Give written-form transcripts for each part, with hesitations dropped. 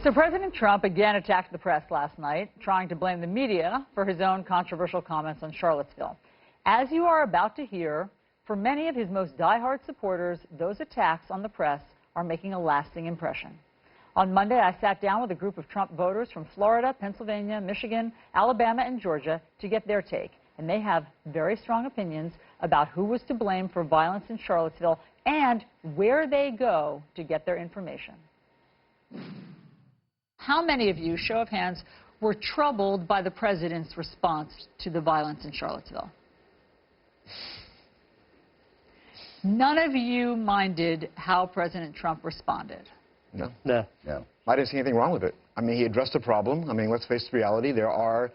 So President Trump again attacked the press last night, trying to blame the media for his own controversial comments on Charlottesville. As you are about to hear, for many of his most diehard supporters, those attacks on the press are making a lasting impression. On Monday, I sat down with a group of Trump voters from Florida, Pennsylvania, Michigan, Alabama, and Georgia to get their take. And they have very strong opinions about who was to blame for violence in Charlottesville and where they go to get their information. How many of you, show of hands, were troubled by the president's response to the violence in Charlottesville? None of you minded how President Trump responded. No. No. No. I didn't see anything wrong with it. I mean, he addressed the problem. I mean, let's face the reality. There are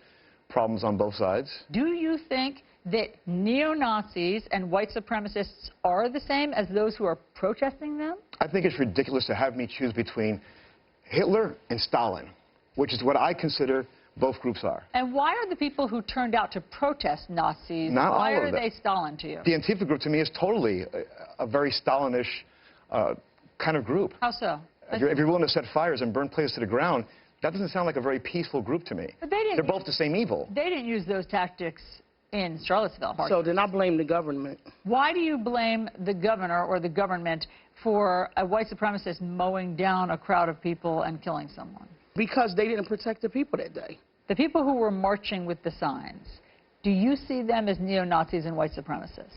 problems on both sides. Do you think that neo-Nazis and white supremacists are the same as those who are protesting them? I think it's ridiculous to have me choose between Hitler and Stalin, which is what I consider both groups are. And why are the people who turned out to protest Nazis, Not all why of are them. they Stalin to you? The Antifa group, to me, is totally a very Stalinish kind of group. How so? If you're willing to set fires and burn places to the ground, that doesn't sound like a very peaceful group to me. But they're both the same evil. They didn't use those tactics in Charlottesville. So then I blame the government. Why do you blame the governor or the government for a white supremacist mowing down a crowd of people and killing someone? Because they didn't protect the people that day. The people who were marching with the signs, do you see them as neo-Nazis and white supremacists?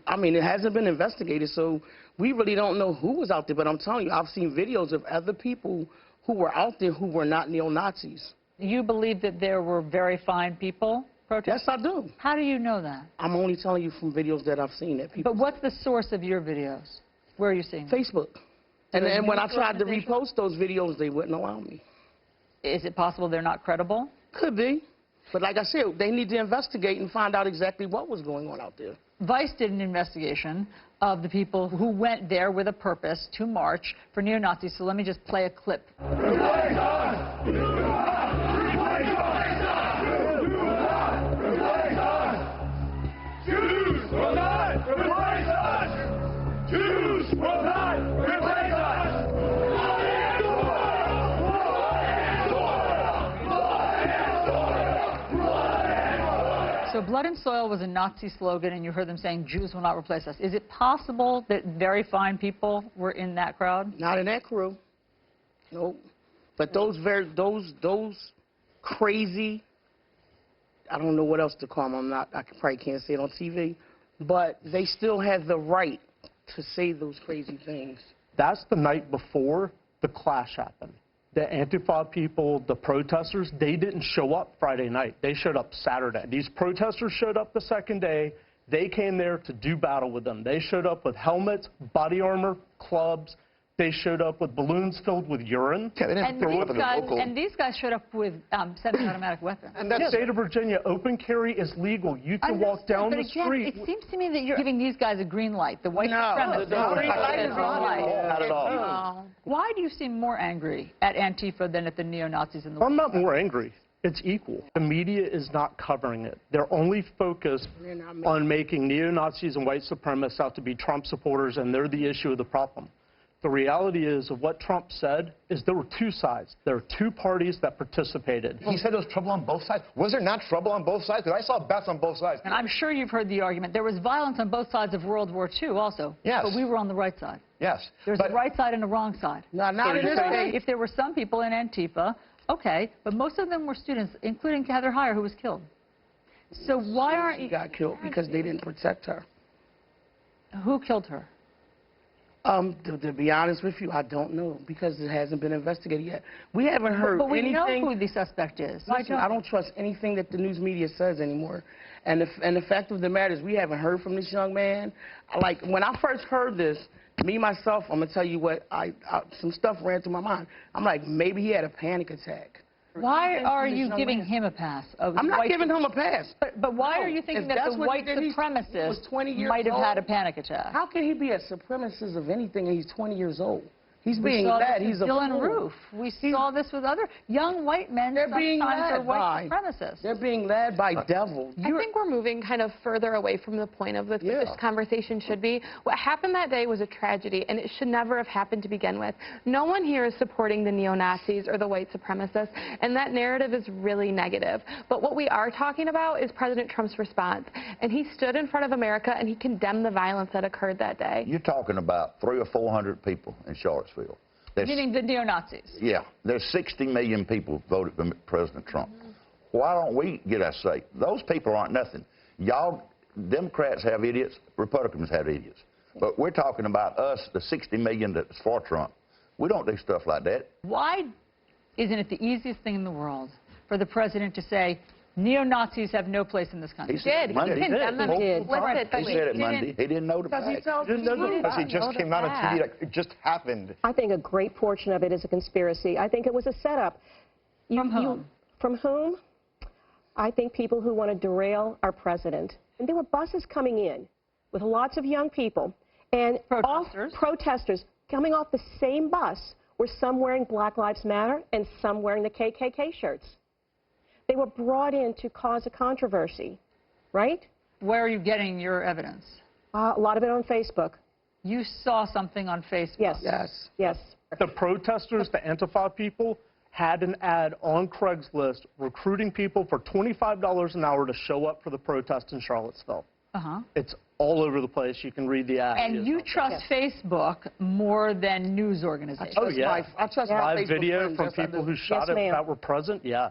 I mean, it hasn't been investigated, so we really don't know who was out there. But I'm telling you, I've seen videos of other people who were out there who were not neo-Nazis. You believe that there were very fine people protesting? Yes, I do. How do you know that? I'm only telling you from videos that I've seen that people. But what's the source of your videos? Where are you seeing them? Facebook. And when I tried to repost those videos, they wouldn't allow me. Is it possible they're not credible? Could be. But like I said, they need to investigate and find out exactly what was going on out there. Vice did an investigation of the people who went there with a purpose to march for neo-Nazis. So let me just play a clip. So blood and soil was a Nazi slogan, and you heard them saying, Jews will not replace us. Is it possible that very fine people were in that crowd? Not in that crew. Nope. But those crazy, I don't know what else to call them. I probably can't say it on TV. But they still had the right to say those crazy things. That's the night before the clash happened. The Antifa people, the protesters, they didn't show up Friday night. They showed up Saturday. These protesters showed up the second day. They came there to do battle with them. They showed up with helmets, body armor, clubs. They showed up with balloons filled with urine. Yeah, they didn't throw up in the local. And these guys showed up with semi-automatic weapons. And the state of Virginia, open carry is legal. You can walk down the street. It seems to me that you're giving these guys a green light. The white supremacists. No, not at all. Why do you seem more angry at Antifa than at the neo-Nazis in the world? I'm not more angry. It's equal. The media is not covering it. They're only focused on making neo-Nazis and white supremacists out to be Trump supporters, and they're the issue of the problem. The reality is of what Trump said is there were two sides. There were two parties that participated. He said there was trouble on both sides. Was there not trouble on both sides? Because I saw bats on both sides. And I'm sure you've heard the argument. There was violence on both sides of World War II also. Yes. But we were on the right side. Yes. There's a right side and a wrong side. No, not in this case. If there were some people in Antifa, okay, but most of them were students, including Heather Heyer, who was killed. So why aren't you... She got killed because they didn't protect her. Who killed her? To be honest with you, I don't know because it hasn't been investigated yet. We haven't heard anything. But we know who the suspect is. Listen, I don't trust anything that the news media says anymore. And the fact of the matter is we haven't heard from this young man. Like, when I first heard this, me, myself, I'm going to tell you what, some stuff ran through my mind. I'm like, maybe he had a panic attack. Why are you giving him a pass? I'm not giving him a pass. But why are you thinking that the white supremacist might have had a panic attack? How can he be a supremacist of anything and he's 20 years old? He's We being saw led. this He's with a Dylan fool. Roof. We saw this with other young white men. They're being Sometimes are led white by. supremacists. They're being led by devils. I think we're moving kind of further away from the point of what this conversation should be. What happened that day was a tragedy, and it should never have happened to begin with. No one here is supporting the neo-Nazis or the white supremacists, and that narrative is really negative. But what we are talking about is President Trump's response, and he stood in front of America and he condemned the violence that occurred that day. You're talking about 300 or 400 people in Charlottesville. Meaning the neo-Nazis. Yeah, there's 60 million people voted for President Trump. Why don't we get our say? Those people aren't nothing. Y'all, Democrats have idiots, Republicans have idiots. But we're talking about us, the 60 million that's for Trump. We don't do stuff like that. Why isn't it the easiest thing in the world for the president to say, neo-Nazis have no place in this country? He did. He condemned them explicit, but He said it Monday. He didn't know the facts. Because he just came out on TV like it just happened. I think a great portion of it is a conspiracy. I think it was a setup. From whom? From whom? I think people who want to derail our president. And there were buses coming in with lots of young people. And Protesters. Protesters coming off the same bus were some wearing Black Lives Matter and some wearing the KKK shirts. They were brought in to cause a controversy, right? Where are you getting your evidence? A lot of it on Facebook. You saw something on Facebook. Yes. Yes. Yes. The protesters, the Antifa people, had an ad on Craigslist recruiting people for $25 an hour to show up for the protest in Charlottesville. Uh-huh. It's all over the place. You can read the ad. And you trust Facebook more than news organizations. Oh, yeah. I trust my Live Facebook video friends. from Yes, I people do. who shot Yes, it ma'am. that were present, yeah.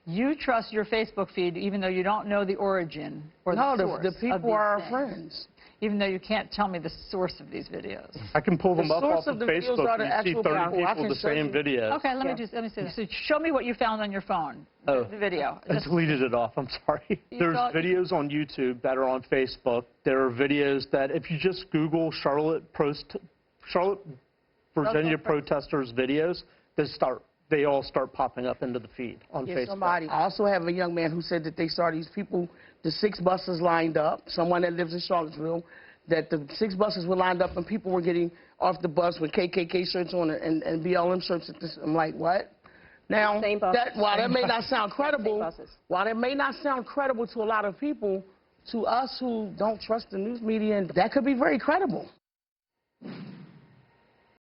You trust your Facebook feed even though you don't know the origin or No, the source the of people these are our things. friends. Even though you can't tell me the source of these videos. I can pull them The up source off of of the videos Facebook are the and you see actual 30 people. I people can the show same you. video. Okay, let me see this. So show me what you found on your phone. Oh. The video. I deleted it off. I'm sorry. There's thought- videos on YouTube that are on Facebook. There are videos that if you just Google Charlotte, Virginia protesters videos, they all start popping up into the feed on Facebook. I also have a young man who said that they saw these people, the 6 buses lined up, someone that lives in Charlottesville, that the 6 buses were lined up and people were getting off the bus with KKK shirts on and BLM shirts. I'm like, what? Now, Same buses. while that may not sound Same credible, buses. while it may not sound credible to a lot of people, to us who don't trust the news media, and that could be very credible.